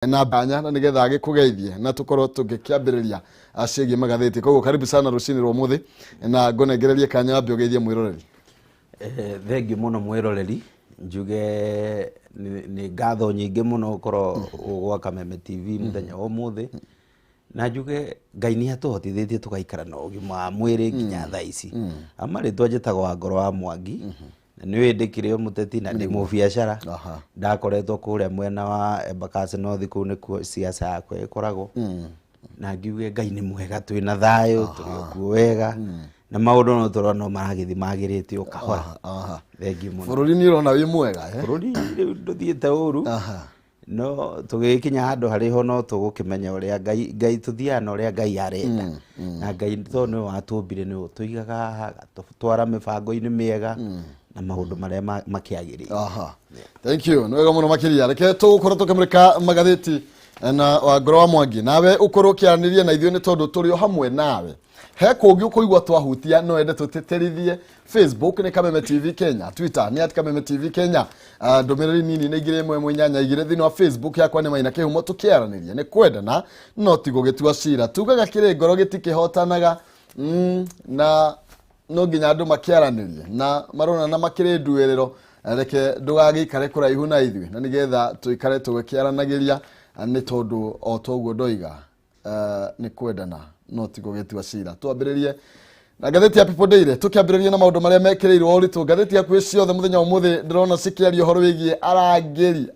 na banya na nigetha agikugeithie na tukorwo tugikiambiriria acigi magathiti. Koguo karibu sana rucini rwa muthi na ngonegererie kanya ambe ugeithie mwiroreri. Thengi muno mwiroreri, njuge ni ngatho nyingi muno ukorwo gwa Kameme TV muthenya wa muthi, na njuge Ngai ni atuhotithitie tugaikara na ugima wa mwiri nginya thaa ici. Amari twanjitagwo wa ngoro wa Mwangi, ni windikire muteti na ndi mu biashara. Ndakoretwo kuria mwena wa Embakasi North ku ni siasa yakwa ikoragwo, na ngiuge Ngai ni mwega, twina thayo turi wega na maundu no turona maragithi magirite o kahora. Thengi muno. Bururi ni urona wi mwega bururi nduthiite uru no tugikinya handu hariho no tugukimenya uria Ngai tuthiana uria Ngai arenda, na Ngai to no watumbire ni tuigaga haha twara mibango-ini miega na maundu maria makiagirire. Thank you. No wega muno makiria. Reke tukorwo tukimurika Magathiti na wa ngoro wa Mwangi. Nawe ukorwo kiaranirie na ithuĩ ni tondu turi o hamwe nawe. He kungi ukuigwa twahutia no ende tutiterithie. Facebook ni Kameme TV Kenya, Twitter ni @Kameme TV Kenya. Ndomereri nini ni igire mwe nyanya igire thini wa Facebook yakwa ni Maina Kihumo tukiaranirie ni kwendana no tigo gitua cira tugaga kire ngoro gitikihotanaga na no nginya andu makiaranirie na marona na makire nduerero. Reke ndugagikare kuraihu na ithuĩ na nigetha tuikare tugikiaranagiria ni tondu o toguo ndoiga ni kwendana no tigo gitua cira. Twambiririe na ngatheti ya People Daily tukiambiririe na maundu maria mekireirwo uritu. Ngatheti ya kwĩ ciothe muthenya wa muthi ndirona cikiario horo wigie arangeri.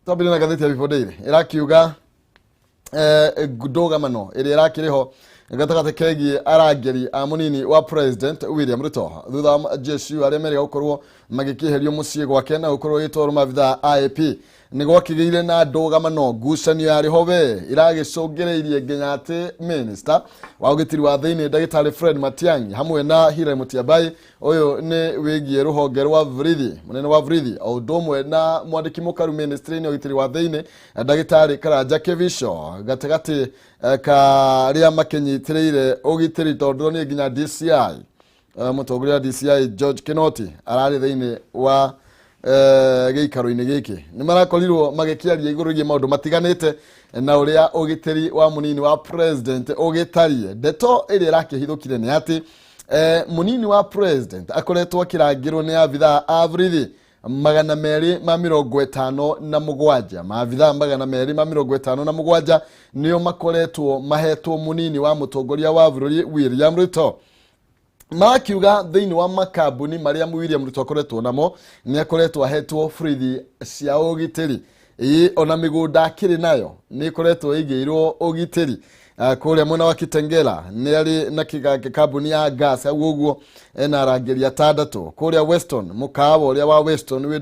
Twambiririe na ngatheti ya People Daily irakiuga ndugamano iri irakiriho gatagate kegie arangeri a munini wa President William Ruto thutha wa JSU aria meri gukorwo magikiherio mucie gwake na gukorwo gitwaro mavitha IAP ni gwakigeire na ndugamano ngucanio yariho we iragicungireirie nginya ati minister wa ugitiri wa thiini Ndagitari Fred Matiang'i hamwe na Hira Mutiabai uyu ni wigie ruhonge rwa Vrithi munene wa Vrithi o ndomwe na mwandiki mukaru ministry ni ugitiri wa thiini Ndagitari Karanja Kevisho gatagati karia makinyitireire ugitiri tondu ni nginya DCI mutongoria DCI George Kinoti arari thiini wa giikaro-ini giki ni marakorirwo magikiaria iguru gie maundu matiganite na uria ugitiri wa munini wa President ugitarie. Ndeto iri irakihithukire ni ati munini wa President akoretwo akirangirwo ni avitha a Vrithi 257 maavitha 257 nio makoretwo mahetwo munini wa mutongoria wa bururi William Ruto. Makiuga thiini wa makambuni maria William Ruto akoretwo namo ni akoretwo ahetwo frithi cia ugitiri ona migunda akiri nayo ni akoretwo igeirwo ugitiri. Kuria mwena wa Kitengela ni ari na kambuni ya gas uguo ena arangeri atandatu. Kuria Weston mukawa uria wa Weston wi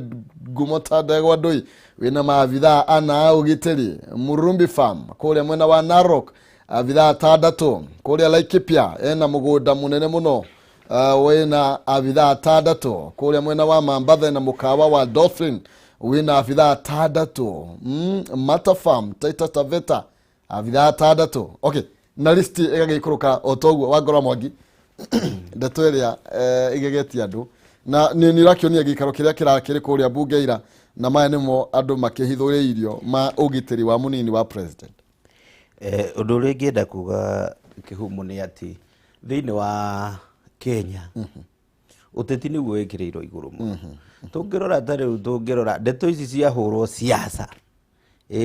ngumo tandegwa ndui wina maavitha ana ugitiri. Murumbi Farm kuria mwena wa Narok avitha atandatu. Kuria Laikipia ena mugunda munene muno wina avitha atandatu. Kuria mwena wa Mambatha na mukawa wa Dolphin wina avitha atandatu. Mata Farm Taita Taveta avitha atandatu. Okay, na listi igagikuruka otoguo wa ngoro Mwangi ndeto iria igegeti andu na ni rakionia gikaro kiria kirakiri kuria bungeira na maya nimo andu makihithuriirio ma ugitiri wa munini wa President. Undu uria ngienda kuga Kihumo ni ati thiini wa Kenya uteti ni gwekireirwo iguru muno. Tungirora tari tungirora ndeto ici cia hurwo siasa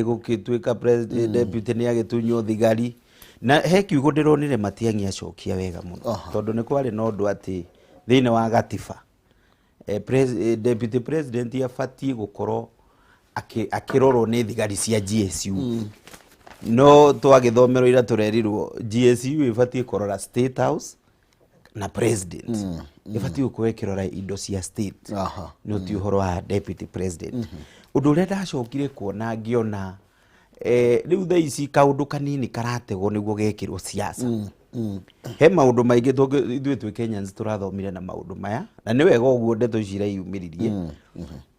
gukituika President deputy ni agitunyo thigari na he kiugo ndironire Matiang'i acokia wega muno tondu ni kwari no ndu ati thiini wa gatiba deputy president afatie gukorwo akirorwo ni thigari cia GSU. No twagithomero ira turerirwo GSU ifatie kurora State House na President ifatie kuwekirora indo cia state no ti uhoro wa deputy president. Undu uria ndacokire kuona ngiona riu thaa ici kaundu kanini karategwo niguo gekirwo siasa. He maundu maingi ithuĩ twi Kenyans turathomire na maundu maya na ni wega uguo ndeto ici irayumiririe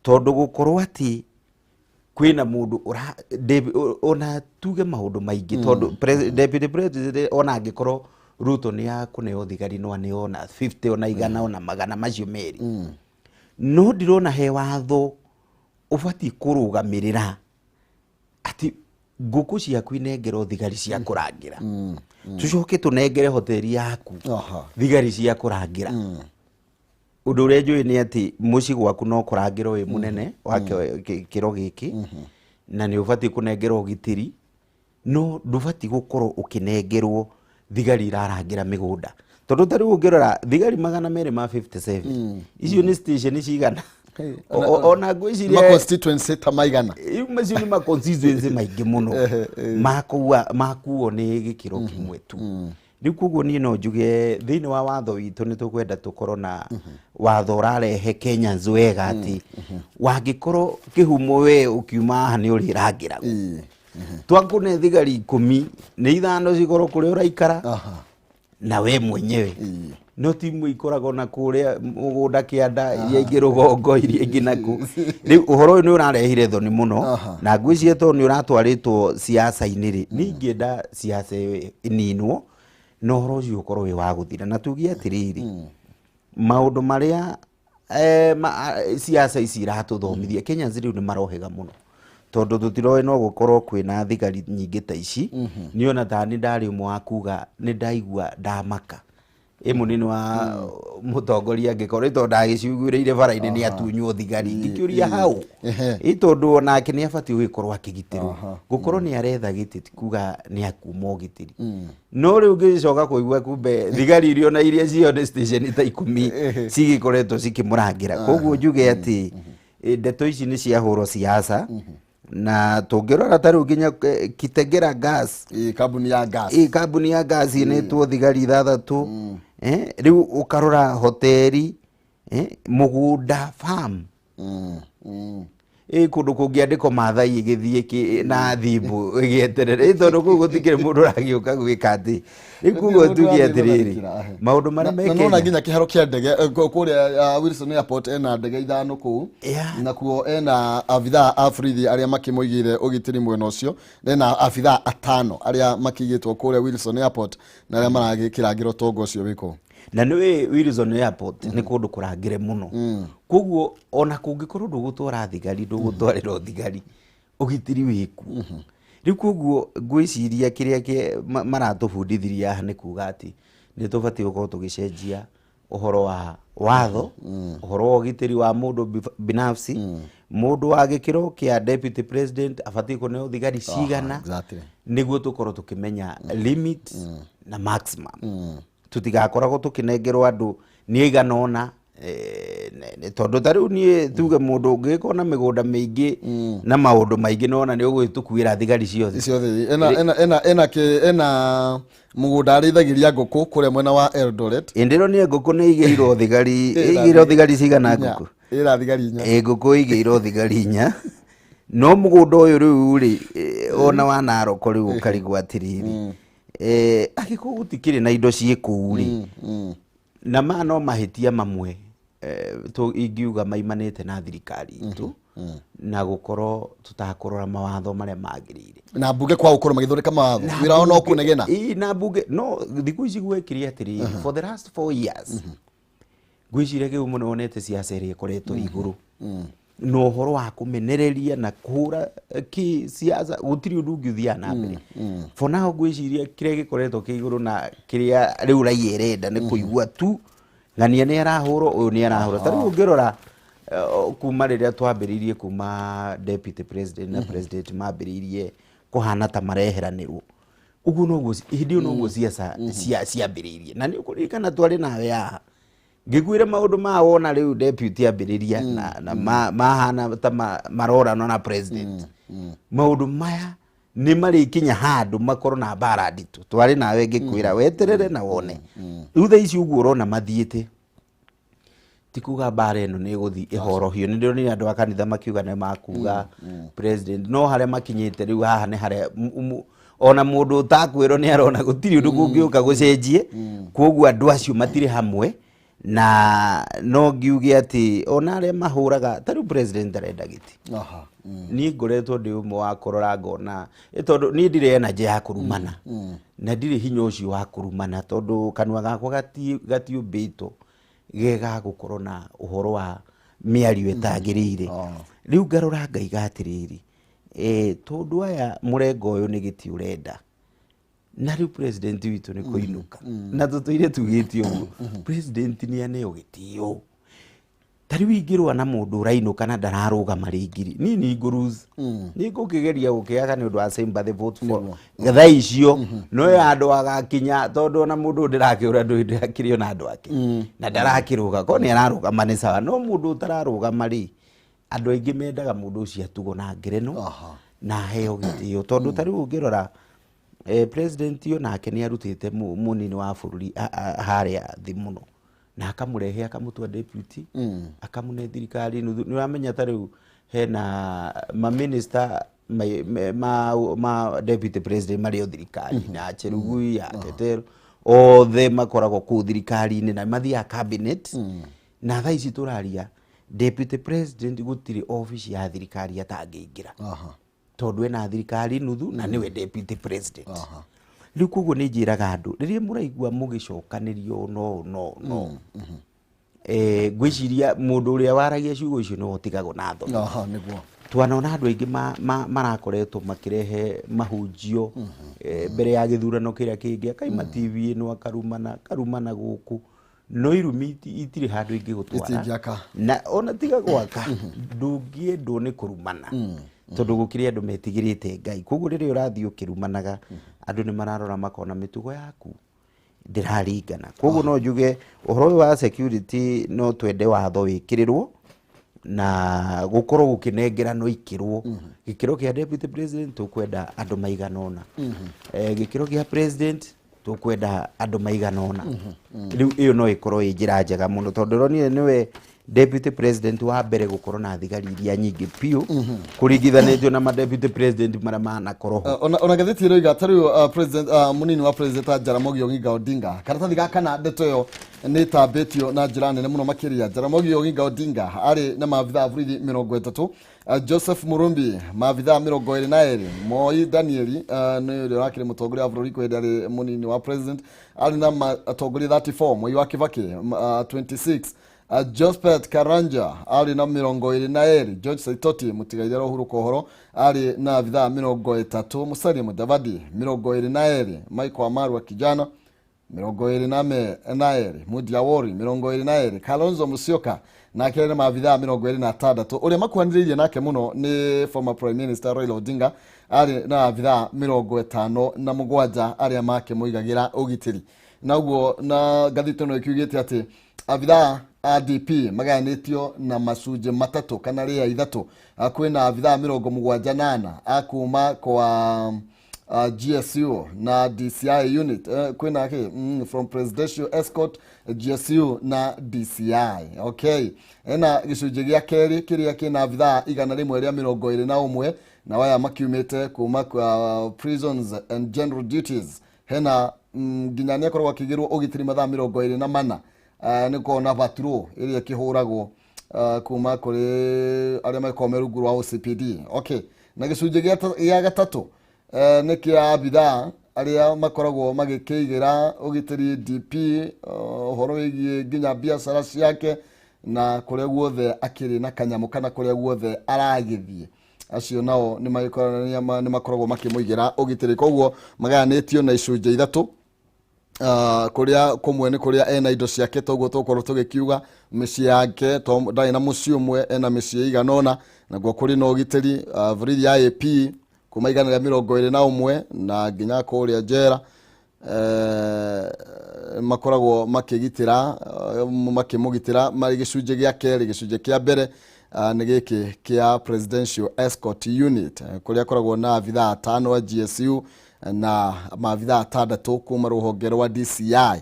tondu gukorwo ati kwina mundu ona tuge maundu maingi tondu deputy president ona angikorwo Ruto ni akuneo thigari no aniona 50 ona igana ona magana macio meri no ndirona he watho ubati kurugamirira ati nguku ciaku inengero thigari cia kurangira tucoke tunengere hoteli yaku thigari cia kurangira undu uria njui ni ati muci gwaku no kurangirwo wi munene wa kiro giki na ni ubati kunengerwo ugitiri no ndubati gukorwo ukinengerwo thigari irarangira migunda tondu tari ungirora thigari 257 icio ni station cigana ona gwiciria ma constituency ta maigana macio ni ma constituency maingi muno makuo ni gikiro kimwe tu riu koguo ni no njuge thiini wa watho witu ni tukwenda tukorwo na watho urarehe Kenya wega ati wangikorwo kihumo we ukiuma haha ni urirangira twakune thigari 10 ni ithano cikorwo kuria uraikara na we mwenyewe no timu ikoragwo na kuria mugunda kianda iria ingi rugongo iria ingi naku riu uhoro ni urarehire thoni muno na ngwicie to ni uratwaritwo siasa-ini ri ningienda siasa ininwo no horo ucio ukorwo wi wa guthira na tugie atiriri maundu maria siasa ici iratuthomithia Kenya riu ni marohega muno tondu tutiroe no gukorwo kwina thigari nyingi ta ici ni ona tani ndari umwe wa kuga ni ndaigua ndamaka munini wa mutongoria ngikoretwo ndagiciuguriire bara-ini ni atunywo thigari ngikiuria hau itondu onake ni abati gukorwo akigitirwo gukorwo ni aretha giti kuga ni akuma ugitiri no riu ngicoka kuigua kumbe thigari irio na iria cio ni station ta 10 cigikoretwo cikimurangira koguo njuge ati ndeto ici ni ciahurwo siasa na tungirora tari nginya Kitengera gas kabuni ya gas ni tu thigari 6 riu ukarora hoteli mugunda farm kundu kungiandikwo mathai igithie na thimbu igieterere tondu kuu gutikire mundu uragiuka gwika ati ikugo tugie atiriri maundu maria meke no nginya kiharo kia ndege kuria Wilson Airport ena ndege 5 kuu na kuo ena abitha afrithi aria makimoigire ugitiri mwena ucio na abitha 5 aria makigitwo kuria Wilson Airport na aria maragikirangiro tongo ucio wiko na ni Wilson Airport ni kundu kurangire muno koguo ona kungikorwo ndugutwara thigari ndugutwarira thigari ugitiri wiku riu koguo ngwiciria kiria maratubundithiria aha ni kuga ati ni tubati gukorwo tugicenjia uhoro wa watho uhoro wa ugitiri wa mundu binafsi mundu wa gikiro kia deputy president abati kuneo thigari cigana niguo tukorwo tukimenya limit na maximum tutigakoragwo tukinengerwo andu ni igana ona tondu tariu ni tuge mundu ungiko na migunda mingi na maundu maingi nona ni ugwitukuira thigari ciothe ena mugunda arithagiria nguku kuria mwena wa Eldoret indiro ni nguku ni igeirwo thigari cigana nguku ira thigari 4 nguku igeirwo thigari 4 no mugunda uyu riu ri ona wa Narok riu ukarigwa atiriri agiko gutikire na indo ciiku ri na no mahitia mamwe to ingiuga maimanite na thirikari itu na gukorwo tutakurora mawatho maria magirire na mbunge kwa gukorwo magithurika mawatho wira no kunegena na mbunge no thiku ici gwekiri atiri for the last 4 years gwicire kiu muno onete siasa iri ikoretwo iguru no horo wa kumenereria na kuhura ki siasa gutiri undu ngithia na mbere for now gwiciria kiria gikoretwo kiiguru na kiria riu raiyerenda ni kuigua tu ngania ni arahurwo uyu ni arahurwo tari ungirora kuma riria twambiririe kuma deputy president na president mambiririe kuhana ta mareheranirwo uguo no guo hindi no guo siasa ciambiririe na ni ukurikana twari nawe ya ngigwire maundu ma wona riu deputy ambiriria na mahana ta marora na president maundu maya ni mari kinya handu makorwo na bara nditu twari nawe ngikwira weterere na wone riu tha ici uguo urona mathiite tikuga bara eno ni guthi ihorohio ni ndio ni andu a kanitha makiuga ne makuga president no hare makinyite riu haha ni hare ona mundu utakwiro ni arona gutiri undu kungiuka gucenjie koguo andu acio matire hamwe na no ngiuge ati ona aria mahuraga tari president arenda giti ni ngoretwo ndi umwe wa kurora ngona tondu ni ndire energy ya kurumana na ndire hinya ucio wa kurumana tondu kanwa gakwa gatiumbitwo gega gukorwo na uhoro wa miario etagirire riu ngarora ngaiga atiriri tondu aya murengo uyu ni giti urenda na riu president witu ni kuinuka na tutuire tugitio president ni aneo gitio tari wingirwa na mundu urainuka na ndararugama ringiri ni nguruz ni ngukigeria gukiaga ni undu wa sympathy vote for gatha icio no ya andu agakinya tondu na mundu ndirakiura ndirakirio na andu ake na ndarakiruga ko ni ararugama ni sawa no mundu utararugama ri andu aingi mendaga mundu ucio atugo na ngereno na heo gitio tondu tari ungirora president yo nake ni arutite munini wa bururi haria thi muno na akamurehe akamutua deputy akamune thirikari ni uramenya tariu hena ma minister ma deputy president mario thirikari na Cherugui ya Tetero othe makoragwo ku thirikari ni na mathia cabinet na thaa ici turaria deputy president gutiri office ya thirikari atangiingira tondu ena thirikari nuthu na niwe deputy president riu koguo ni njiraga andu riria muraigua mugicokanirio no gwiciria mundu uria waragia ciugo icio no otigagwo na tho niguo twanona andu aingi marakoretwo makirehe mahunjio mbere ya githurano kiria kingi akaima TV ino akarumana guku no irumi itiri handu ingi gutwara na ona tiga gwaka ndungiendwo ni kurumana tondu gukiri andu metigirite Ngai koguo riria urathii ukirumanaga andu ni mararora makona mitugo yaku ndiraringana koguo no njuge uhoro wa security no twende watho wikirirwo na gukorwo gukinengerano ikirwo gikiro kia deputy president tukwenda andu maiganona gikiro kia president tukwenda andu maiganona riu iyo no ikorwo injira njega muno tondu ronire niwe deputy president wa mbere gukorwo na thigari iria nyingi piu kuringithanitio na deputy president mara mana koroho ona gathiti roiga tariu president munini wa president Jaramogi Oginga Odinga karatathi gaka na ndeto yo ni tambetio na njira nene muno makiria Jaramogi Oginga Odinga ari na maabitha bururi 30 Joseph Murumbi maabitha 22 Moi Danieli ni uri wakire mutongoria wa bururi kwenda ari munini wa president ari na atongoria 34 Moi wa Kibaki 26 Josphat Karanja ari na 22 George Saitoti mutigaire Uhuru Kohoro ari na abitha 30 Musalia Mudavadi 22 Michael Amaru wa kijana 22 Mudia Wori 22 Kalonzo Musyoka na kile maabitha 26 uri makwanirie nake muno ni former prime minister Raila Odinga ari na abitha 57 na mugwanja ari make muigagira ugitiri naguo na gathito no ikiugite ati abitha ADP maganitio na masuje matatu kana ria ithatu kwina abitha 78 akuma kwa GSU na DCI unit kwina from presidential escort GSU na DCI okay ena gicunje gia keri kiria kina abitha igana rimwe ria 21 na waya makiumite kuma kwa prisons and general duties hena ginyania korwa kigirwo ugitiri mathaa 24 niko na patrol iria kihuragwo kuma kuri aria maikomeru guru wa OCPD okay na gicunje gia gatatu ni kia abitha aria makoragwo magikigira ugitiri DP horo wigie ginya biashara ciake na kuria guothe akiri na kanyamu kana kuria guothe aragithie acio nao ni makoragwo makimuigira ugitiri koguo maganitio na icunje ithatu kuria kumwe ni kuria ena indo ciake toguo tukorwo tugikiuga micii yake to ndai na mucii umwe ena micii iganona naguo kuri no ugitiri buriri ya AP kuma igana ria 21 na nginya kuria njera makoragwo makigitira makimugitira mari gicunje gia keri gicunje kia mbere ni giki kia presidential escort unit kuria koragwo na abitha 5 wa GSU na maabitha 6 kuma ruhonge rwa DCI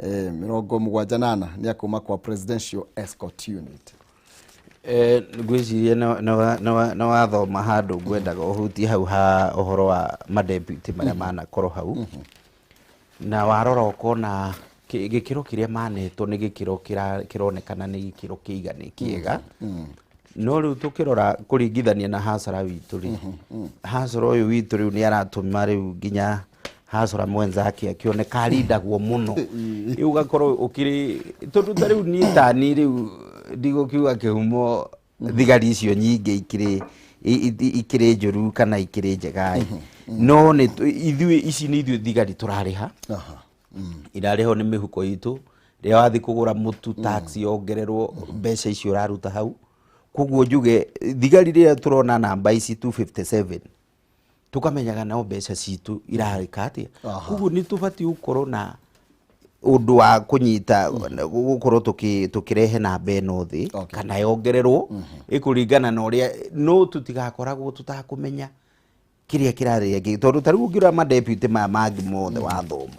78 ni akuma kwa presidential escort unit gwicirie na wathoma handu ngwendaga uhutie hau ha uhoro wa madeputy maria mana korwo hau na warora ukona gikiro kiria manetwo ni gikiro kironekana ni gikiro kiigani kiega no riu tukirora kuringithania na hasara witu ri hasara uyu witu riu ni aratuma riu nginya hasara mwenzake akioneka rindagwo muno riu gakorwo ukiri tondu riu ni tani riu ndigũkiuga kĩhumo thigari icio nyingĩ ikĩrĩ njũru kana ikĩrĩ njega no ithuĩ ici nĩ ithuĩ thigari tũrarĩha irarĩho nĩ mĩhuko itũ rĩrĩa wathiĩ kũgũra mũtu tax yongererwo mbeca icio ũraruta hau koguo njuge thigari rĩrĩa tũrona namba ici 257 tukamenyaga no mbeca citũ irarĩka atĩa koguo nĩ tũbatiĩ gũkorwo na ũndũ wa kũnyita gũkorwo tũkĩrehe namba ĩno thĩ kana yongererwo ĩkũringana na ũrĩa no tũtigakoragwo tũtakũmenya kĩrĩa kĩrarĩa tondũ tarĩu ũngĩrora madeputy maya mangĩ mothe wathoma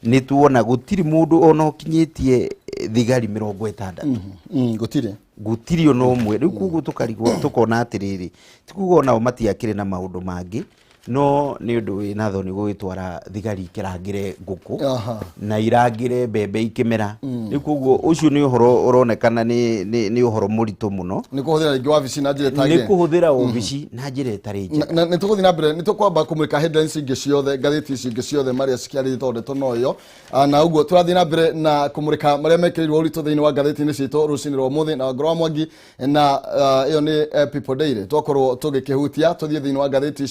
nĩ tuona gũtirĩ mũndũ ona ũkinyĩtie thigari 60 gũtirĩ ona ũmwe rĩu koguo tũkarigwo tũkona atĩrĩrĩ ti kuga onao matiakĩrĩ na maũndũ mangĩ no nĩ ũndũ wĩna thoni gũgĩtwara thigari ikĩrangĩre ngũkũ na irangĩre mbembe ikĩmera rĩu koguo ũcio nĩ ũhoro ũronekana nĩ ũhoro mũritũ mũno nĩ kũhũthĩra rĩngĩ wabici na njĩra ĩtarĩ nĩ kũhũthĩra wabici na njĩra ĩtarĩ njega nĩ tũgũthiĩ na mbere nĩ tũkwamba kũmũrĩka headlines ingĩ ciothe ngathĩti ici ingĩ ciothe marĩa cikĩarĩ thondetwo noyo na ũguo tũrathiĩ na mbere na kũmũrĩka marĩa mekĩrĩirwo ũritũ thĩinĩ wa ngathĩti-inĩ citũ rũcinĩ rwa ũmũthĩ na Ngoro wa Mwangi na ĩyo nĩ People Daily twakorwo tũgĩkĩhutia tũthiĩ thĩinĩ wa ngathĩti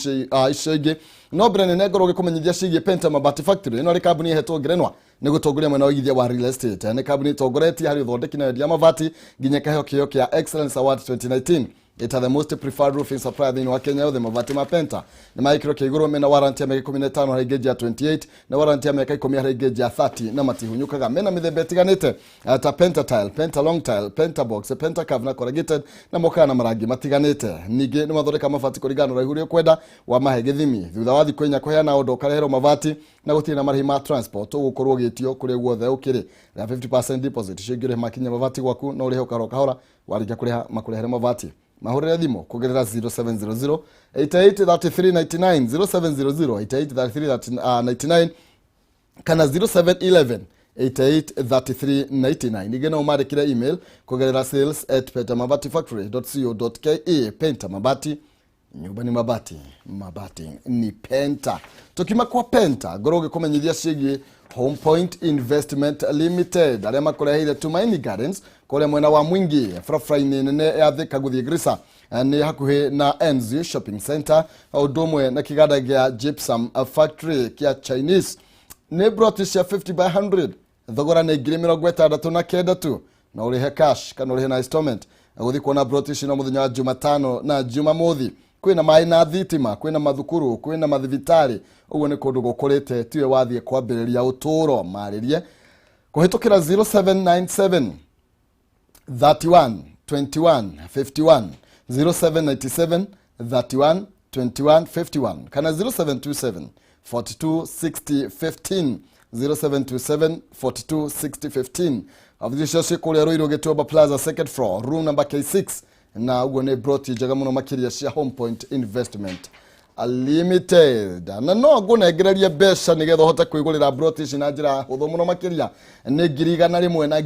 ici ingĩ no mbere nene ngorwo gĩkũmenyithia ciĩgiĩ Penta Mabati Factory ĩno nĩ kambuni ĩhetwo ngerenwa nĩ gũtongoria mwena wa ũigithia wa real estate nĩ kambuni ĩtongoretie harĩ ũthondeki na wendia mabati nginya kĩheo kĩo kĩa Excellence Award 2019 It's the most preferred roofing supplier thĩinĩ wa Kenya yothe mabati ma Penta nĩ maĩkĩrwo kĩgũrũ mena warranty ya mĩaka 15 harĩ geji ya 28 na warranty ya mĩaka 10 harĩ geji ya 30 na matihunyũkaga mena mĩthemba ĩtiganĩte ta Penta Tile, Penta Long Tile, Penta Box, Penta Curve na Corrugated na mokaga na marangi matiganĩte ningĩ nĩ mathondeka mabati kũringana na ũraihu ũrĩa ũkwenda wa mahe gĩthimi thutha wa thikũ 4 kũheana ũndũ ũkareherwo mabati na gũtirĩ na marĩhi ma transport ũgũkorwo ũgĩtio kũrĩa guothe ũkĩrĩ na 50% deposit cingĩrĩhe makinya mabati gwaku no ũrĩhe kahora warĩkia kũrĩha makũrehere mabati mahũrĩre thimũ kũgerera 0700 883399 0700 883399 kana 0711 883399 ningĩ no ũmarĩkĩre email kũgerera sales@pentamabatifactory.co.ke Penta Mabati nyumba ni mabati ni Penta tukima kwa Penta ngoro gĩkũmenyithia ciĩgiĩ Home Point Investment Limited arĩa makũreheire Tumaini Gardens kũrĩa mwena wa Mwingi barabara-inĩ nene ya Thika gũthiĩ Garissa nĩ hakuhĩ na Enzi Shopping Center ũndũ ũmwe na kĩganda gĩa Gypsum Factory kĩa Chinese nĩ broti cia 50 by 100 thogora nĩ 69 tu na ũrĩhe cash kana ũrĩhe na installment gũthiĩ kuona broti ici no mũthenya wa Jumatano na Jumamothi kwĩna maĩ na thitima kwĩna mathukuru kwĩna mathibitarĩ ũguo nĩ kũndũ gũkũrĩte tiwe wathiĩ kwambĩrĩria ũtũũro marĩrie kũhĩtũkĩra 0797 31 21 51 0797 31 21 51 kana 0727 42 60 15 0727 42 60 15 avicisha kũrĩa Ruiru Gĩtuamba Plaza second floor room number K6 na uguo nĩ broti njega mũno makĩria cia Home Point Investment Limited na no ngũnengereria mbeca nĩgetha ũhote kwĩgũrĩra broti ici na njĩra hũthũ mũno makĩria nĩ 1,100 na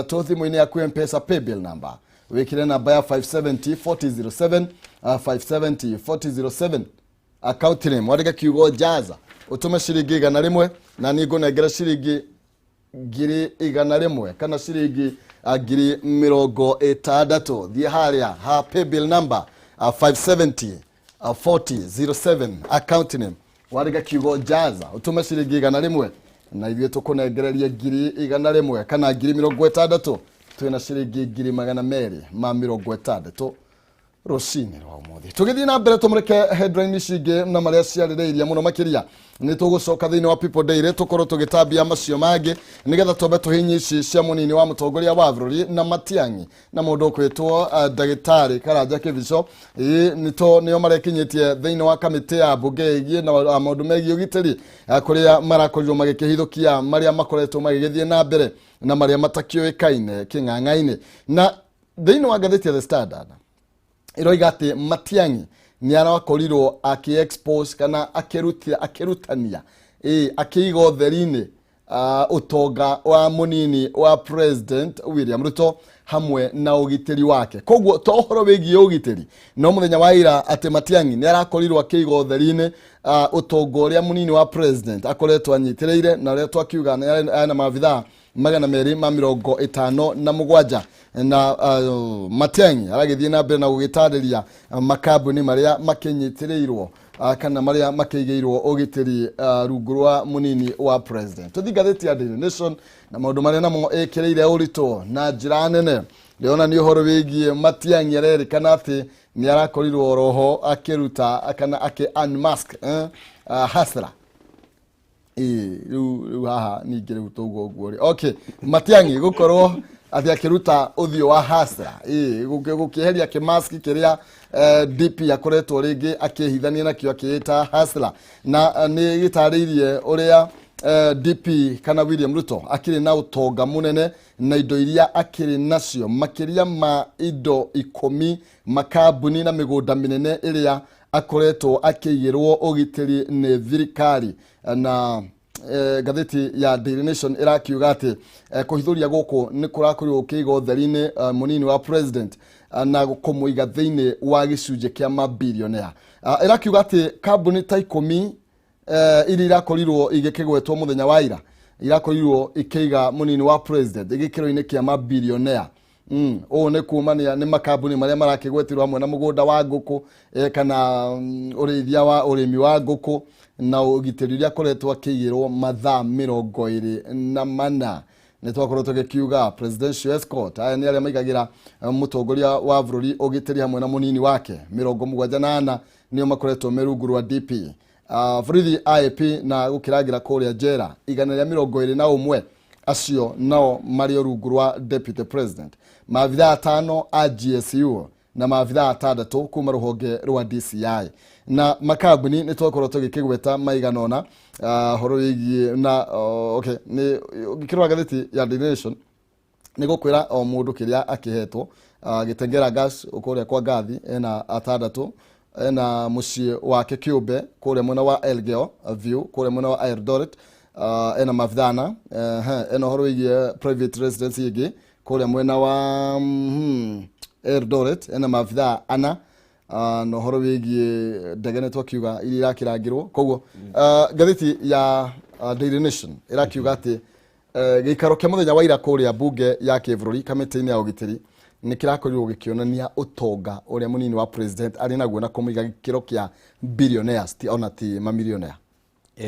60 thimũ-inĩ yaku M-Pesa paybill number wĩkĩre namba ya 570 4007 570 4007 account name wandĩke kiugo Jaza ũtũme ciringi 100 na nĩ ngũnengera ciringi 100 kana ciringi 60 thiĩ harĩa ha paybill number 570 4007 account name wandĩke kiugo Jaza ũtũme ciringi 100 na ithuĩ tũkũnengereria 100 kana 60 twĩna ciringi 260 rũcinĩ rwa ũmũthĩ tũgĩthiĩ na mbere tũmũrĩke headline cingĩ na marĩa ciarĩrĩirie mũno makĩria nĩ tũgũcoka thĩinĩ wa People Daily tũkorwo tũgĩtambia macio mangĩ nĩgetha twambe tũhinyi ici cia mũnini wa mũtongoria wa bũrũri na Matiang'i na mũndũ ũkwĩtwo ndagĩtarĩ Karanja Kĩbico nĩo marekinyĩtie thĩinĩ wa kamĩtĩ ya mbunge ĩgiĩ na maũndũ megiĩ ũgitĩri kũrĩa marakorirwo magĩkĩhithũkia marĩa makoretwo magĩgĩthiĩ na mbere na marĩa matakĩũĩkaine kĩng'ang'a-inĩ na thĩinĩ wa ngathĩti ya The Standard iroiga atĩ Matiang'i nĩ arakorirwo aki-expose kana akĩrutania akĩiga ũtheri-inĩ ũtonga wa mũnini wa President William Ruto hamwe na ũgitĩri wake koguo to ũhoro wĩgiĩ ũgitĩri no mũthenya wa ira atĩ Matiang'i nĩ arakorirwo akĩiga ũtheri-inĩ ũtonga ũrĩa mũnini wa President akoretwo anyitĩrĩire na ũrĩa twakiuga na maabithaa 257 na Matiang'i aragithie na mbere na gugitariria makambuni maria makinyitirirwo kana maria makeigeirwo ugitiri rungu rwa munini wa president. Tuthi ngatheti ya Daily Nation na maundu maria namo ekireire urito na njira nene leona ni uhoro wigie Matiang'i arerikana ati ni arakorirwo roho akiruta kana unmask hasra riu haha ningi riu tuguo uguo okay Matiang'i gukorwo athi akiruta uthio wa hasra gukiheria kimaski kiria DP akoretwo ringi akihithania nakio akiita hasra na ni gitaririe uria DP kana William Ruto akiri na utonga munene na indo iria akiri nacio makiria ma indo 10 makambuni na migunda minene iria akoretwo akiyirwo ugitiri ni thirikari na gatheti ya Daily Nation irakiuga ati kuhithuria guku ni kurakorirwo kigo theri-ini munini wa president na kumuiga thiini wa gicunje kia mabilionea irakiuga ati kambuni ta 10 iri irakorirwo igikigwetwo muthenya wa ira irakorirwo ikiiga munini wa president igikiro-ini kia mabilionea o ne kumania ni makambuni maria marakigwetirwo hamwe na mugunda wa nguku kana urithia wa urimi wa nguku na ugitiri ria koretwo akigirwo mathaa 24 ni twakorwo tugikiuga presidential escort aya ni aria maigagira mutongoria wa bururi ugitiri hamwe na munini wake 74 nio makoretwo merungu rwa DP Frithi IP na gukiragira kuria jera igana ria 21 acio nao mario rungu rwa deputy president maavitha 5 a GSU na maavitha 6 kuma ruhonge rwa DCI na makambuni ni twakorwo tugikigweta maiganona horo wigi na okay ni gikirwa gatheti ya Daily Nation ni gukwira o mundu kiria akihetwo gitengera gas ukuria kwa gathi ena 6 ena mucie wake kiumbe kuria mwena wa Elgeyo View kuria mwena wa Eldoret ena mavdana ena horo wigi private residence igi kuria mwena wa Eldoret ena mavdha ana no horo wigi degene twakiuga iri irakirangirwo koguo gatheti ya Daily Nation irakiuga ati gikaro kia muthenya wa ira kuria bunge ya Kivururi kamiti-ini ya ugitiri ni kirakorirwo gikionania utonga uria munini wa president ari naguo na kumuiga gikiro kia billionaires ti ona ti mamillionaire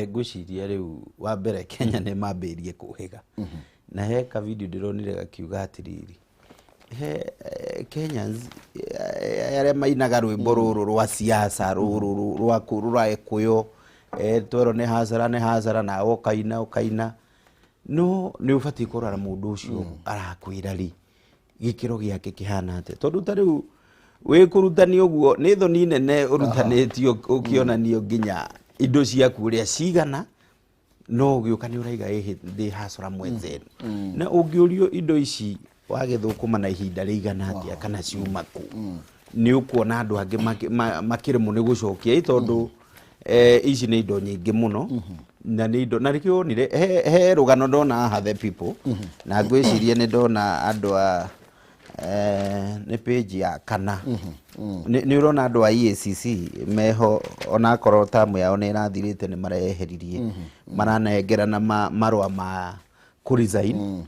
ngwiciria riu wa mbere Kenya ni mambirie kuhiga na he ka video ndironire gakiuga atiriri he Kenyans aria mainaga rwimbo ruru rwa siasa ruru rwa kurura ekuyo twero ni hazara na ukaina no ni ubati kurara mundu ucio arakwira ri gikiro giake kihana ate tondu tariu we kurutani uguo ni thoni nene urutanitio ukionanio nginya indo ciaku uria cigana no ugiukani uraiga ndi hasora mwenzenu na ungiurio indo ici wagithukuma na ihinda rigana atia kana ciuma ku ni ukuona andu angi makirimo ni gucokia itondu ici ni indo nyingi muno na ni indo na rikionire he rugano ndona ha the people na ngwiciria ni ndona andu a ni page ya kana ni urona andu a EACC meho ona korwo tamu yao ni irathirite ni mareheririe maranengera na marwa ma kuresign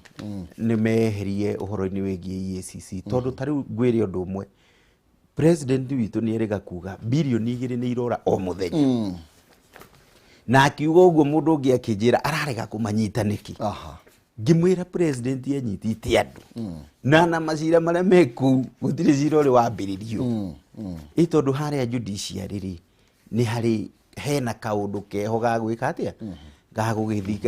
ni meherie uhoro-ini wigie EACC tondu tariu ngwire undu umwe president witu ni erega kuga bilioni 2 ni irora o muthenya na akiuga uguo mundu ungi akijira ararega kumanyita niki ngimwira president yenyitite andu na macira maria meku gutiri cira uri wambiririo itondu haria judiciary ri ni hari hena kaundu keho ga gwika atia gagugithi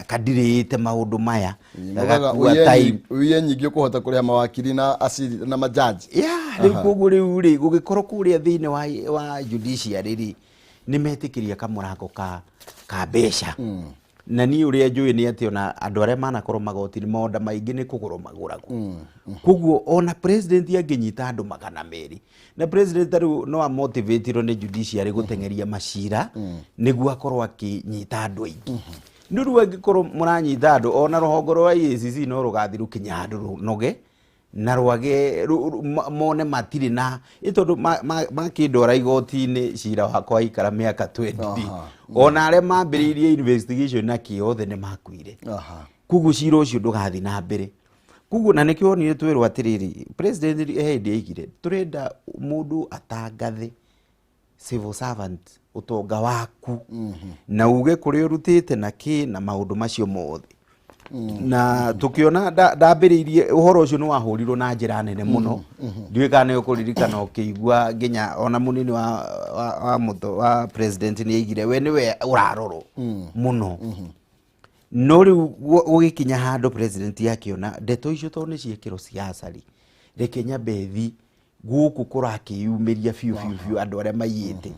kadirite maundu maya gagakua time uye nyingi kuhota kuria mawakili na asiri na majaji riu ri gugikorwo kuria thiini wa judiciary ri ni metikiria kamurango ka besha na ni uria njui ni ati ona andu aria manakorwo magoti ni maonda maingi ni kuguro maguragwo kuguo ona president anginyita andu 200 na president riu no motivated ni judiciary gutengeria macira niguo akorwo akinyita andu aingi nuru angikorwo muranyita andu ona ruhongo rwa EACC no rugathiru kinya andu noge na rwage mone matiri na itondu makindora igoti-ini cira wakwa ikara miaka 20 ona aria mambiriirie investigation na kiothe ni makuire kugu cira ucio ndugathi na mbere kugu na nikio ni twirwo atiriri president ehindi aigire turenda mundu atangathe civil servant utonga waku na uge kuri urutite na ki na maundu macio mothe na tukiona ndambiriirie uhoro ucio ni wahurirwo na njira nene muno ndiwikane ukuririkana ukigua nginya ona munini wa president ni aigire we niwe urarorwo muno no riu ugikinya handu president yakiona ndeto icio to ni ciekiro siasa ri reke nyambethi guku kurakiyumiria fiu andu aria mayite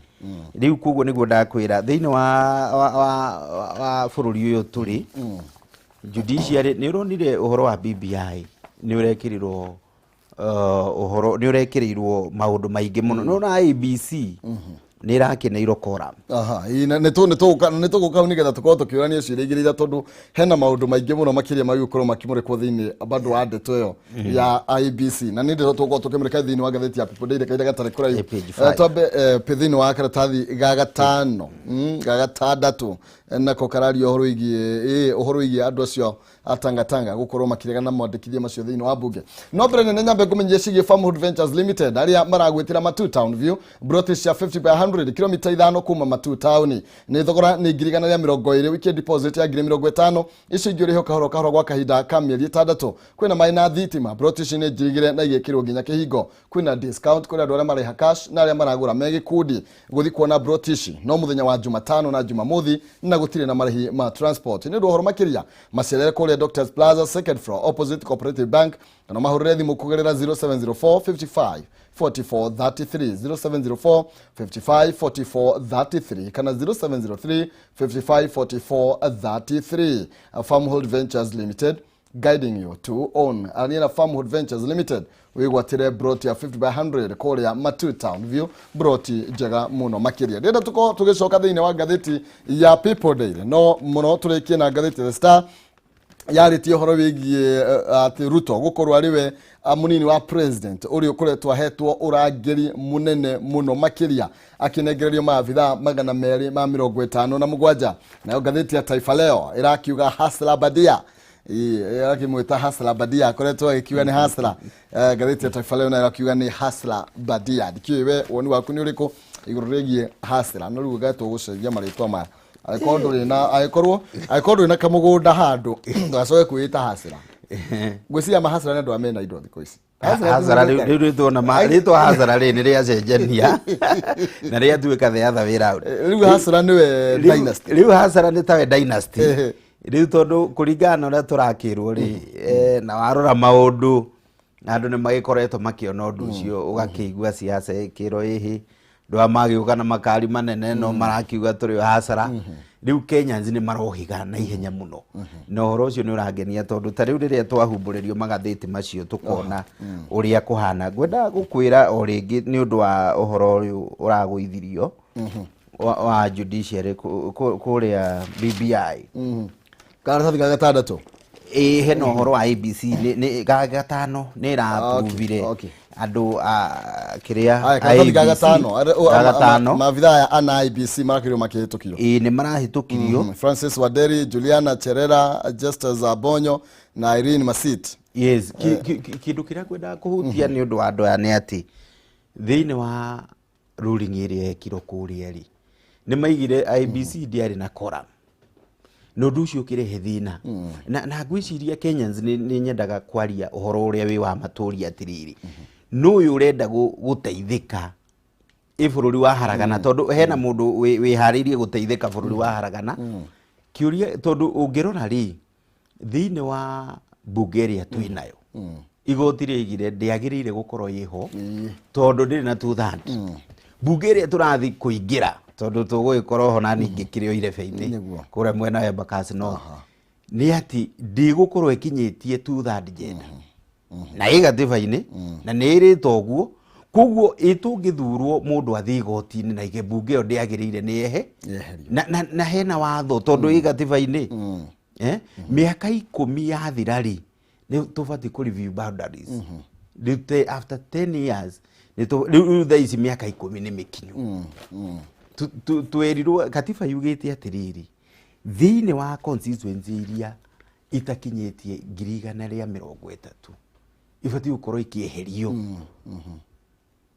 riu kuguo niguo ndakwira thiini wa bururi uyu turi judiciary ni uronire uhoro wa BBI ni urekirirwo uhoro ni urekirirwo maundu maingi muno no na ABC ni irakineirwo kora ne to ka nigetha tukorwo tukiurania ciira igirira tondu hena maundu maingi muno makiria magĩkorwo makimurikwo thiini bado wa ndeto yo ya IBC na ni ndeto tukorwo tukimurika thiini wa gatheti ya People Daily kaida gatare kura twambe thiini wa karatathi ga gatandatu nako karario uhoro igie andu acio atangatanga gukorwo makirega na mwandikithia macio thiini wa bunge no mbere ne nyambe kumenyia cigie Farmhood Ventures Limited aria maragwitira Matu Town View British ya 50 by 100 kilomita 5 kuma Matu Town ni thogora ni ngirigana ya 20 wiki deposit ya 50 icio ingĩ uriho kahoro gwa kahinda ka mieri 6 kwina mai na thitima British ni njirigire na igekirwo nginya kihingo kwina discount kuri andu aria mareha cash na aria maragura megi kudi guthi kuona British no muthenya wa Jumatano na Jumamothi na gutire na marhi ma transport ni uhoro makiria macerere kuri Doctors Plaza second floor opposite Cooperative Bank na mahurire thimu kugerera 0704 55 44 33 0704 55 44 33 kana 0703 55 44 33 Farmhood Ventures Limited guiding you to own Alina Farmhood Ventures Limited wigwatire broti ya 50 by 100 kore ya Matu Town View broti jega muno makiria ndenda tuko tugicoka thiini wa gatheti ya People Daily no muno turikie na gatheti The Star yarĩtie horo wigie ati Ruto gukorwo ariwe munini wa president uri ukuretwa hetwo urangiri munene muno makiria akinengererio maabitha 257 nayo gatheti ya Taifa Leo irakiuga Hasla Badia yakimwita Hasla Badia akoretwo ikiwa ni Hasla gatheti ya Taifa Leo na irakiuga ni Hasla Badia dikiwe woni waku ni uriko iguru regie Hasla no riu gatwo gucenjia maritwa ma aikorwo na kamugunda handu ngacoke kwita Hasla ngwiciria mahasra nĩ andũ amena indo thikũ ici Hasra rĩu tuona rĩtwa Hasra rĩ nĩ rĩa cenjania na rĩa tuĩka the other way round rĩu Hasra nĩwe dynasty rĩu Hasra nĩ tawe dynasty rĩu tondũ kũringana na ũrĩa tũrakĩrwo rĩ na warora maũndũ andũ nĩ magĩkoretwo makĩona ũndũ ũcio ũgakĩigua siasa ĩkĩrwo ĩhĩ ndwa magĩũka na makari manene no marakiuga tũrĩ Hasra riu Kenyans ni marohiga na ihenya muno no horo ucio ni urangenia tondu ta riu riria twahumburirio magatheti macio tukona uria kuhana ngwenda gukwira o ringi ni undu wa uhoro uyu uragwithirio wa judiciary kuria BBI karatathi ga gatandatu hena uhoro wa ABC ni gatano ni rapuvire andu kiria gatano mavitha ya ana IBC makirio makihitukio ni marahitukirio Francis Waderi, Juliana Cherera, Justus Abonyo na Irene Masit yes kindu kiria kwenda kuhutia ni undu wa andu aya ni ati thiini wa ruling area ekiro kuria ri ni maigire IBC ndiari na quorum no nducio kirehe thina na gwiciria Kenyans ni nyendaga kwaria uhoro uria wi wa maturi atiriri no uyu urenda guteithika bururi wa haragana tondu hena mundu wihariirie guteithika bururi wa haragana kiuria tondu ungirora ri thiini wa Bulgaria twinayo igoti rigire ndiagirire gukorwo yiho tondu ndiri na 200 Bulgaria turathi kuingira tondu tugwikorwo ho na ningi kirio irebe-ini kuria mwena wa Bakasi no ni ati ndigukorwo ikinyitie 200 jenda na igatiba-ini na ni irito uguo kuguo itungithurwo mundu athi igoti-ini na igebunge yo ndiagirire ni ehe na hena watho tondu igatiba-ini miaka 10 yathira ri ni tubati ku review boundaries after 10 years ni thaisi miaka 10 ni mikinyu twerirwo katiba yugite atiriri thiini wa constituency iria itakinyetie 130 ibati gukorwo ikieherio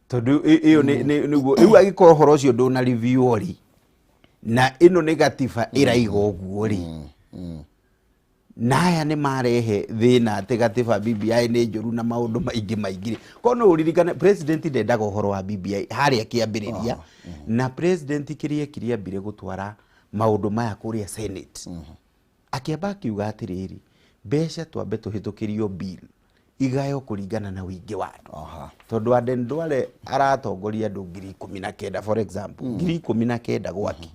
tondu iyo niguo iu agikorwo horo ucio nduna review ri na ino ni gatiba iraiga uguo ri naya ni marehe thina ati gatiba BBI ni njuru na maundu maingi kono uririkane president ndendaga uhoro wa BBI haria kiambiriria na president kiria mbire gutwara maundu maya kuria Senate akiamba akiuga atiriri mbeca twambe tuhitukirio bill igayo kuringana na wingi wa tondu Aden Duale aratongoria andu 19 for example 19 gwaki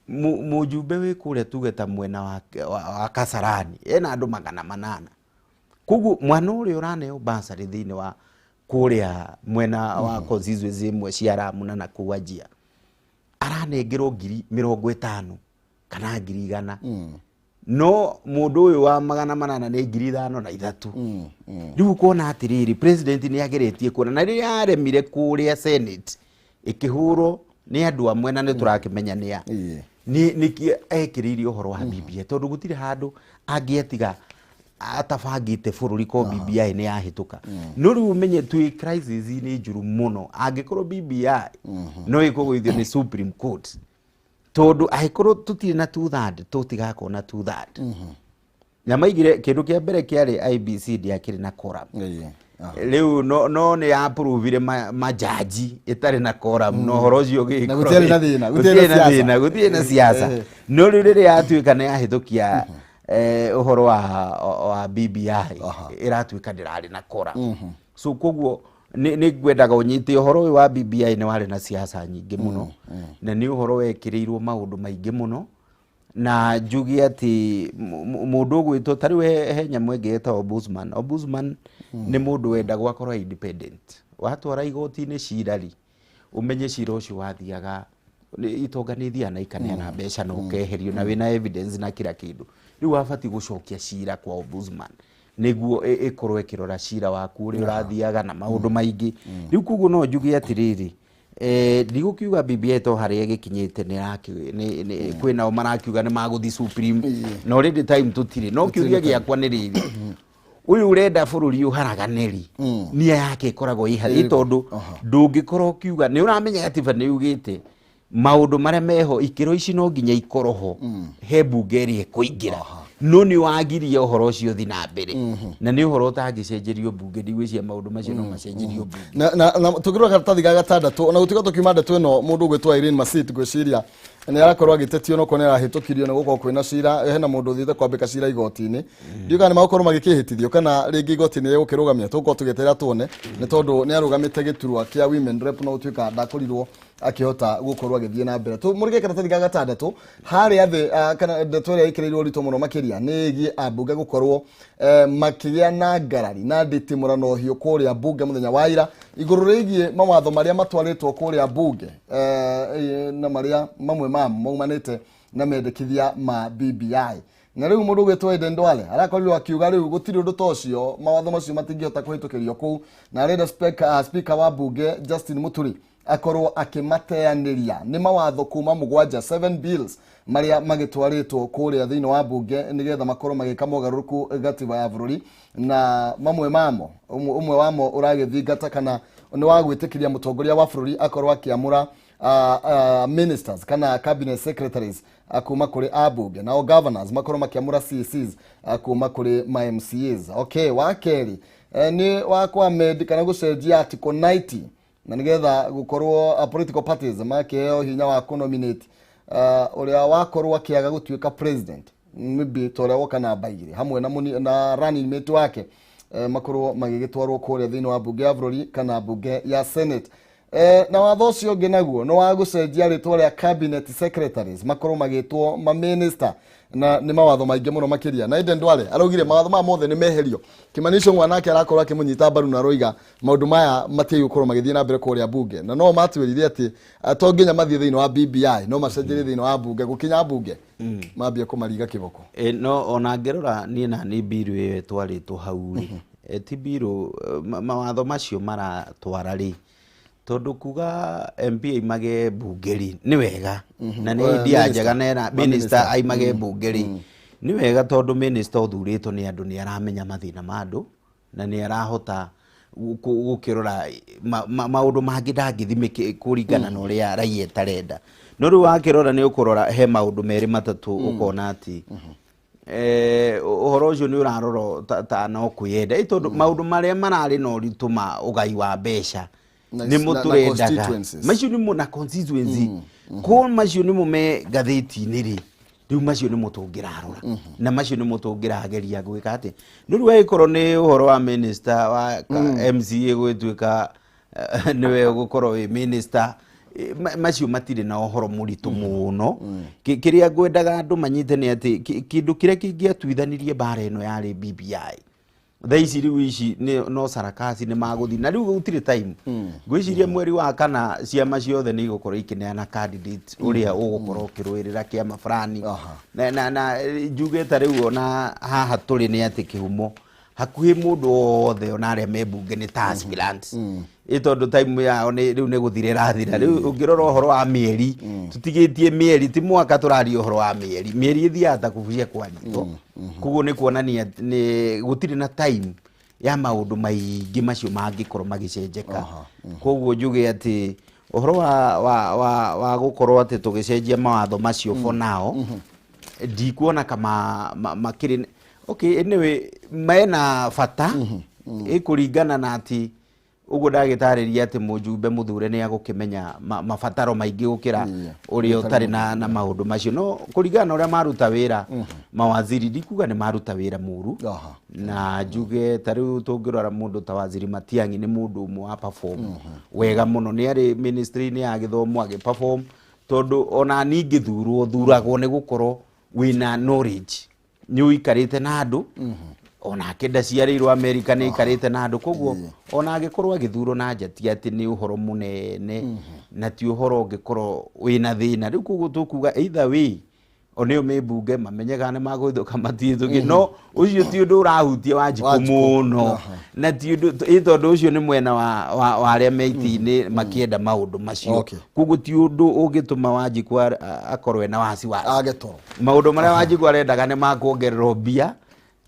mujumbe wi kuria tugeta mwena wa Kasarani ena andu 800 kugu mwana uri uraneo basari thini wa kuria mwena wa Kozizwe zimwe ciaramu na Kuwajia aranengerwo 50,000 kana 100,000 no mundu uyu wa 800 ni 5,003 riu kuona atiriri president ni ageretie kuona na riria aremire kuria Senate ikihuro ni andu amwe na ni turakimenya ni ekiririo horo wa BBI tondu gutire handu angietiga atabangite bururi ko BBI ni yahituka no riu menye twi crisis ni njuru muno angikorwo BBI no ikugwithio ni Supreme Court tondu aikorwo tutire na 2/3 tutigako na 2/3 nyamaigire kindu kia mbere kiari IBC ndiakiri na quorum riu no ni approve majaji itari na quorum no horo cio gi na gutire na gutire na siasa no riu riria atuika ni ahitukia uhoro wa BBI iratuika ndirari na quorum so koguo ni gwendaga unyite uhoro wa BBI ni wari na siasa nyingi muno na ni uhoro wekirirwo maundu maingi muno na njugi ati mundu gwitwo tari we henya mwegeta Ombudsman ni mundu wendagwo akorwo independent watwara igoti-ini cirari umenye cira ucio wathiaga itonganithia na ikaneana mbeca no ukeherio na wina evidence na kila kindu riu wabati gucokia cira kwa Ombudsman niguo ikorwo ikirora cira waku uri urathiaga na maundu maingi riu kuguo no njugi atiriri ndigukiuga BBI to haria gikinyite ni kwina o marakiuga ni maguthi Supreme no already time tutire no kiugia giakwa ni riri uyu urenda bururi uharaganeri nia yake ikoragwo ihari tondu ndungikorwo kiuga ni uramenya gatiba ni ugite maundu maria meho ikiro ici no nginya ikoroho he mbungeri ikuingira no ni wagirie uhoro ucio thi na mbere na ni uhoro utangicenjerio mbunge ndigwicia maundu macio no macenjerio mbunge na tugirwa karatathi ga gatandatu ona gutiga tukiuma ndeto ino mundu gwitwa Irene Masit gwiciria ni arakorwo agitetio no kone arahitukirio na guko kwina cira hena mundu thite kwambika cira igoti-ini ndiuga ni makorwo magikihitithio kana ringi igoti-ini rigukirugamia tuko tugetera tuone ni tondu ni arugamite giturwa kia women rep no tuika ndakorirwo akihota gukorwo agithie na mbere tu murige karatathi ga gatandatu hari athe kana ndeto ria ikirirwo rito muno makiria nigi ambunge gukorwo makigia na ngarari na nditimurano hio kuria bunge muthenya wa ira iguru rigie mawatho maria matwaritwo kuria bunge na maria mamwe maumanite na mendekithia ma BBI na riu mundu gwetwa Aden Duale arakorirwo akiuga riu gutiri undu tocio mawatho macio matingihota kuhitukirio ku na reda speaker wa bunge Justin Muturi akorwo akimateaniria ni mawatho kuma 7 bills maria magitwaritwo kuria thiini wa bunge nigetha makorwo magika mogaruruku gatiba ya bururi na mamwe mamo umwe wamo uragithingata kana ni wagwitikiria mutongoria wa bururi akorwo akiamura ministers kana cabinet secretaries akuma kuri abunge na governors makorwo makiamura CCs akuma kuri ma MCAs okay wakeri ni wakwa med kana gucenjia article 90 na nigetha gukorwo political parties makiheo hinya wa nominate uria wakorwo akiaga gutuika president maybe toria woka na baigire hamwe na running mate wake makorwo magigitwarwo kuria thiini wa bunge ya bururi kana bunge ya Senate na watho ucio ngi naguo no wagucenjia ritwa ria cabinet secretaries makorwo magitwo ma minister na ni mawatho maingi muno makiria na Aden Duale araugire mawatho ma mothe ni meherio kimanisho mwanake arakorwo akimunyita baru na roiga maundu maya matie gukorwo magithie na mbere kuria bunge na no matwirire ati atonginya mathie thiini wa BBI no macenjerie thiini wa bunge gukinya bunge mambia kumariga kiboko no ona ngerora ni na ni biru iyo twaritwo hau ti biru mawatho macio maratwara ri tondu kuga MP image bungeri ni wega na ni ndia njaga na minister aimage bungeri nĩ wega tondũ minister ũthurĩtwo nĩ andũ nĩ aramenya mathĩna ma andũ na nĩ arahota gũkĩrora maũndũ mangĩ ndangĩthime kũringana na ũrĩa raia tarenda. No rĩu wakĩrora nĩ ũkũrora he maũndũ merĩ matatũ ũkona atĩ ũhoro ũcio nĩ ũrarora ta no kwĩyenda tondũ maũndũ marĩa mararĩ na ũritũ ma ũgai wa mbeca nĩ mũtũrendaga macio nĩ mũ na constituency ko macio nĩ mũ me ngathĩti-inĩ rĩ rĩu macio nĩ mũtũngĩrarora na macio nĩ mũtũngĩrageria gwĩka atĩ rĩu agĩkorwo nĩ ũhoro wa minister wa MCA gwĩtuĩka nĩwe gũkorwo wĩ minister macio matirĩ na ũhoro mũritũ mũno. Kĩrĩa ngwendaga andũ manyite nĩ atĩ kĩndũ kĩrĩa kĩngĩatuithanirie mbara ĩno yarĩ BBI thaa ici rĩu ici no sarakasi nĩ magũthiĩ na rĩu gũtirĩ time ngwĩciria mweri wa kana ciama ciothe nĩ igũkorwo ikineana candidate ũrĩa ũgũkorwo ũkĩrũĩrĩra kĩama fulani na njugĩte rĩu ona haha tũrĩ nĩ atĩ kĩhumo hakuhĩ mũndũ wothe ona arĩa me mbunge nĩ ta aspirants tondũ time yao rĩu nĩ gũthira ĩrathira rĩu ũngĩrora ũhoro wa mĩeri tũtigĩtie mĩeri ti mwaka tũraria ũhoro wa mĩeri ĩthiaga ta kubucia kwa rito koguo nĩ kuonania gũtirĩ na time ya maũndũ maingĩ macio mangĩkorwo magĩcenjeka. Koguo njuge atĩ ũhoro wa gũkorwo atĩ tũgĩcenjia mawatho macio for now ndikuona kama makĩrĩ okay anyway mena bata ĩkũringana na atĩ ũguo ndagĩtarĩria atĩ mũjumbe mũthure nĩ agũkĩmenya mabataro maingĩ gũkĩra ũrĩa ũtarĩ na maũndũ macio no kũringana na ũrĩa maruta wĩra mawaziri ndikuga nĩ maruta wĩra mũru na njuge ta rĩu tũngĩrora mũndũ ta Waziri Matiang'i nĩ mũndũ ũmwe wa perform wega mũno nĩ arĩ ministry-inĩ ya gĩthomo agĩ perform tondũ ona ningĩ thuragwo nĩ gũkorwo wĩna knowledge nĩ ũikarĩte na andũ ona kĩnda ciarĩirwo Amerika nĩ ikarĩte na andũ koguo ona agĩkorwo agĩthurwo na njati atĩ nĩ ũhoro mũnene na ti ũhoro ũngĩkorwo wĩna thĩna rĩu koguo tũkuga either way one yo mbunge mamenyaga nĩ magũthũka matiĩtũki no ũcio ti ũndũ ũrahutia Wanjikũ mũno na ti ũndũ tondũ ũcio nĩ mwena wa arĩa meiti-inĩ makĩenda maũndũ macio koguo ti ũndũ ũngĩtũma Wanjikũ akorwo na wasiwasi maũndũ marĩa Wanjikũ arendaga nĩ makuongererwo mbia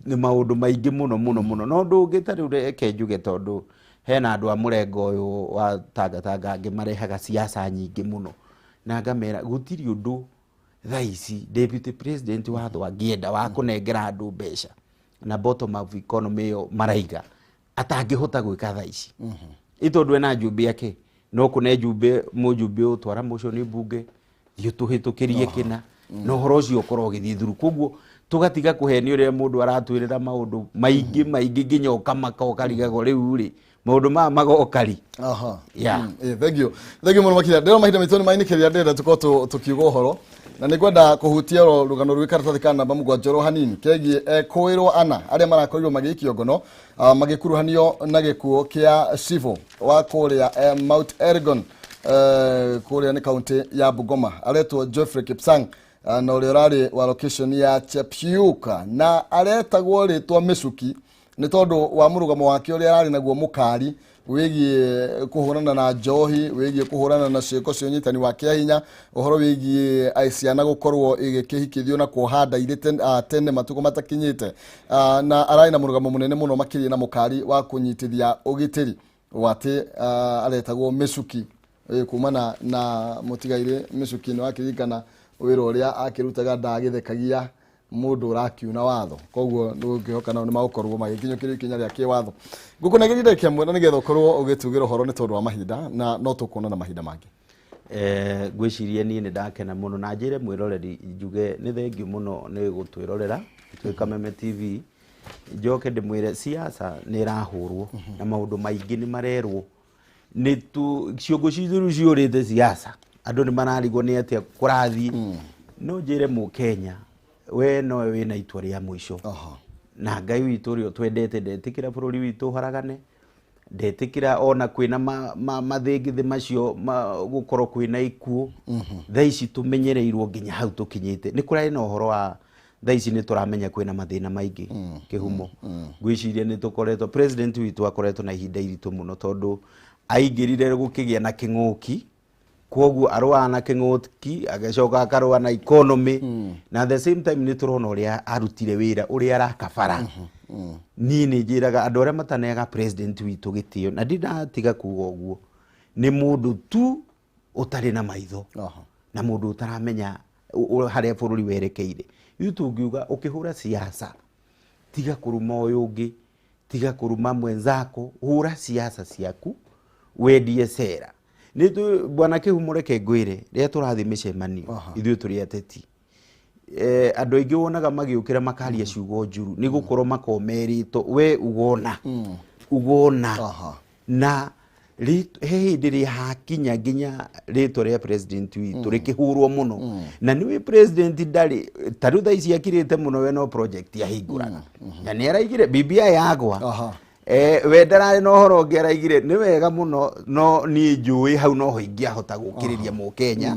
nĩ maũndũ maingĩ mũno no ndũngĩ ta rĩu reke njuge tondũ hena andũ a mũrengo ũyũ wa tangatanga angĩ marehaga siasa nyingĩ mũno na ngamera gũtirĩ ũndũ thaa ici deputy president watho angĩenda wa kũnengera andũ mbeca na bottom of economy ĩyo maraiga atangĩhota gwĩka thaa ici tondũ ena njumbe yake no kũne mũjumbe ũtwara motion nĩ mbunge thiĩ tũhĩtũkĩrie kĩna no ũhoro ũcio ũkorwo ũgĩthiĩ through koguo tũgatiga kũhenio rĩrĩa mũndũ aratwĩrĩra maũndũ maingĩ nginya ũkamaka ũkarigagwo rĩu rĩ maũndũ maya magokari thank you mũno makĩria ndĩrona mahinda maitũ nĩ mainĩkĩria ndĩrenda tũkorwo tũkiuga ũhoro na nĩ ngwenda kũhutia rũgano rwĩ karatathi ka namba mũgwanja hanini kegiĩ kwĩrwo ana arĩa marakorirwo magĩikio ngono magĩkuruhanio na gĩkuũ kĩa civil wa kũrĩa Mount Elgon kũrĩa nĩ kaunti ya Bungoma aretwo Geoffrey Kipsang na ũrĩa ũrarĩ wa location ya Chepchiuka na aretagwo rĩtwa Mĩcuki nĩ tondũ wa mũrũgamo wake ũrĩa ararĩ naguo mũkari wĩgiĩ kũhũrana na njohi wĩgiĩ kũhũrana na ciĩko cia ũnyitani wa kĩahinya ũhoro wĩgiĩ ciana gũkorwo igĩkĩhikithio na kuohanda irĩ tene matukũ matakinyĩte na ararĩ na mũrũgamo mũnene mũno makĩria na mũkari wa kũnyitithia ũgitĩri watĩ aretagwo Mĩcuki kumana na mũtigairĩ Mĩcuki nĩ wakĩririkana wĩra ũrĩa akĩrutaga ndagĩthekagia mũndũ ũrakiuna watho koguo ndũngĩhoka nao nĩ magũkorwo magĩkinyũkĩrio ikinya rĩa kĩwatho ngũkũnengera ndagĩka ĩmwe na nĩgetha ũkorwo ũgĩtugĩra ũhoro nĩ tondũ wa mahinda na no tũkuona na mahinda mangĩ ngwĩciria niĩ nĩ ndakena mũno na njĩre mwĩroreri njuge nĩ thengiũ mũno nĩ gũtwĩrorera twĩ Kameme TV njoke ndĩmwĩre siasa nĩ ĩrahũrwo na maũndũ maingĩ nĩ marerwo nĩ ciongo cithu ciũrĩte siasa andũ nĩ mararigwo nĩ atĩa kũrathiĩ no njĩre Mũkenya we nowe wĩna itua rĩa mũico na Ngai witũ ũrĩa twendete ndetĩkĩra bũrũri witũ ũharagane ndetĩkĩra ona kwĩna mathĩngĩthĩ macio gũkorwo kwĩna ikuũ thaa ici tũmenyereirwo nginya hau tũkinyĩte nĩ kũrarĩ na ũhoro wa thaa ici nĩ tũramenya kwĩna mathĩna maingĩ kĩhumo ngwĩciria nĩ tũkoretwo president witũ akoretwo na ihinda iritũ mũno tondũ aingĩrire gũkĩgĩa na kĩng'ũki koguo arwa na king'otki agacoka akarwa na economy na at the same time ni turona uria arutire wira uria arakabara ni njiraga andu aria matanega president witu gitio na ndinatiga kuga uguo ni mundu tu utari na maitho na mundu utaramenya haria bururi werekeire yu tungiuga ukihura siasa tiga kuruma uyu ungi tiga kuruma mwenzako hura siasa ciaku wedie sera nitu bwana kihumureke ngwire ria turathi micemanio ithuĩ turi ateti andu aingi wonaga magiukira makaria ciugo njuru ni gukorwo makomerito we ugona na he hindi ri hakinya nginya rito ria president witu rikihurwo muno na niwe president ndari taru tha ici akirite muno we no project yahinguraga na ni araigire BBI yagwa we ndarari no horo ngeraigire ni wega muno no ni njui hau no ho ingiahota gukiriria mu Kenya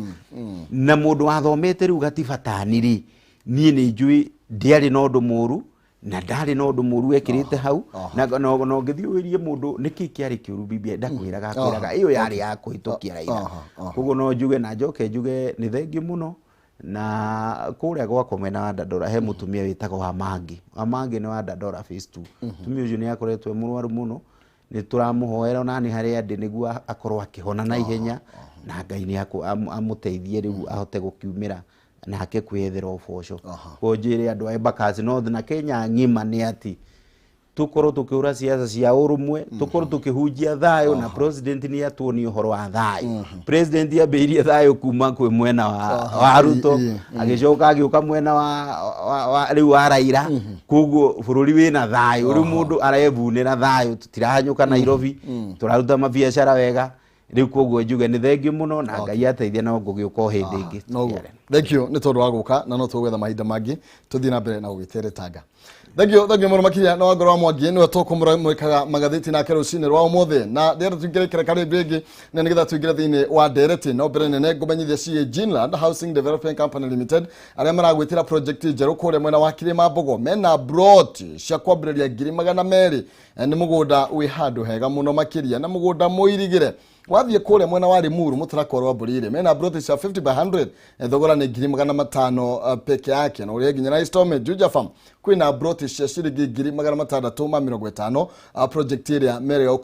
na mundu wathomete riu gatibataniri ni njui ndiari no ndu muru na ndari no ndu muru ekirite hau na no ngithiuirie mundu niki kiari kiuru BBI ndakwiraga iyo yari yakuhitukia raira koguo no njuge na njoke njuge ni thengi muno na kuria gwako mena wa Dandora he mutumia witagwo Amangi ni wa Dandora phase 2 tumia uju ni akoretwe murwaru muno ni turamuhoera nani haria ndi niguo akorwo akihona na ihenya na Ngai ni amuteithie riu ahote gukiumira nake kwethera uboco konjire andu a Embakasi North na Kenya ngima ni ati tukorwo tukiura siasa cia urumwe tukorwo tukihunjia thayo na president ni atuoni uhoro wa thayo president yambeirie thayo kuma kwi mwena wa Ruto agicoka agiuka mwena wa riu wa Raila koguo bururi wina thayo uri mundu arebunira thayo tutirahanyuka Nairobi turaruta mabiacara wega riu koguo njuge ni thengi muno na Ngai ateithia no ngugiuka o hindi ingi thank you ni tondu wa guka na no tugwetha mahinda mangi tuthii na mbere na gugiteretanga thank you muno makiria no ngoro wa mwangi ni tukumurikaga magathiti na kerosinĩ rwa umuthe na ndĩra tuingĩrĩkĩre karĩ mbĩngĩ na nĩgetha tuingĩre thĩinĩ wa ndereti no mbere nene ngũmenyithia CA Greenland Housing Development Company Limited arĩa maragwĩtĩra project njerũ kũrĩa mwena wa Kĩrĩma Mbogo mena broti cia kwambĩrĩria 200,000 nĩ mũgũnda wĩ handũ hega mũno makĩria na mũgũnda mũirigĩre wathie kũrĩa mwena wa Limuru mũtarakorwo Mburire mena broti cia 50 by 100 thogora nĩ 500,000 peke yake na ũrĩa nginya na installment Juja Farm kwĩna broti cia ciringi 650,000 project ĩrĩa mere